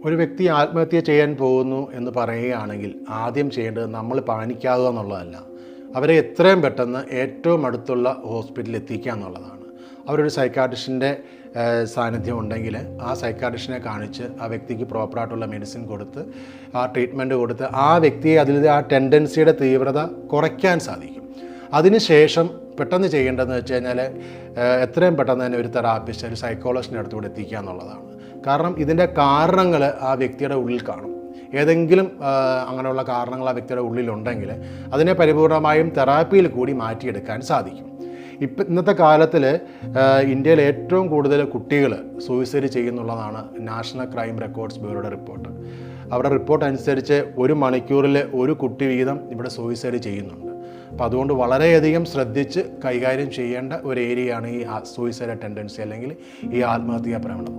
ഒരു വ്യക്തി ആത്മഹത്യ ചെയ്യാൻ പോകുന്നു എന്ന് പറയുകയാണെങ്കിൽ ആദ്യം ചെയ്യേണ്ടത് നമ്മൾ പാനിക്കാവുക എന്നുള്ളതല്ല, അവരെ എത്രയും പെട്ടെന്ന് ഏറ്റവും അടുത്തുള്ള ഹോസ്പിറ്റലിൽ എത്തിക്കുക എന്നുള്ളതാണ്. അവരൊരു സൈക്കാട്രിസ്റ്റിൻ്റെ സാന്നിധ്യം ഉണ്ടെങ്കിൽ ആ സൈക്കാട്രിസ്റ്റിനെ കാണിച്ച് ആ വ്യക്തിക്ക് പ്രോപ്പറായിട്ടുള്ള മെഡിസിൻ കൊടുത്ത് ആ ട്രീറ്റ്മെൻറ്റ് കൊടുത്ത് ആ വ്യക്തിയെ ആ ടെൻഡൻസിയുടെ തീവ്രത കുറയ്ക്കാൻ സാധിക്കും. അതിനുശേഷം പെട്ടെന്ന് ചെയ്യേണ്ടതെന്ന് വെച്ച് കഴിഞ്ഞാൽ എത്രയും പെട്ടെന്ന് തന്നെ ഒരു തെറാപ്പിസ്റ്റ്, ഒരു സൈക്കോളജിസ്റ്റിൻ്റെ അടുത്തുകൂടെ എത്തിക്കുക എന്നുള്ളതാണ്. കാരണം ഇതിൻ്റെ കാരണങ്ങൾ ആ വ്യക്തിയുടെ ഉള്ളിൽ കാണും. ഏതെങ്കിലും അങ്ങനെയുള്ള കാരണങ്ങൾ ആ വ്യക്തിയുടെ ഉള്ളിലുണ്ടെങ്കിൽ അതിനെ പരിപൂർണമായും തെറാപ്പിയിൽ കൂടി മാറ്റിയെടുക്കാൻ സാധിക്കും. ഇന്നത്തെ കാലത്തിൽ ഇന്ത്യയിൽ ഏറ്റവും കൂടുതൽ കുട്ടികൾ സൂയിസൈഡ് ചെയ്യുന്നുള്ളതാണ് നാഷണൽ ക്രൈം റെക്കോർഡ്സ് ബ്യൂറോയുടെ റിപ്പോർട്ട്. അവരുടെ റിപ്പോർട്ട് അനുസരിച്ച് 1 മണിക്കൂറിൽ 1 കുട്ടി വീതം ഇവിടെ സൂയിസൈഡ് ചെയ്യുന്നുണ്ട്. അപ്പോൾ അതുകൊണ്ട് വളരെയധികം ശ്രദ്ധിച്ച് കൈകാര്യം ചെയ്യേണ്ട ഒരു ഏരിയയാണ് ഈ സൂയിസൈഡ് ടെൻഡൻസി അല്ലെങ്കിൽ ഈ ആത്മഹത്യാ പ്രവണത.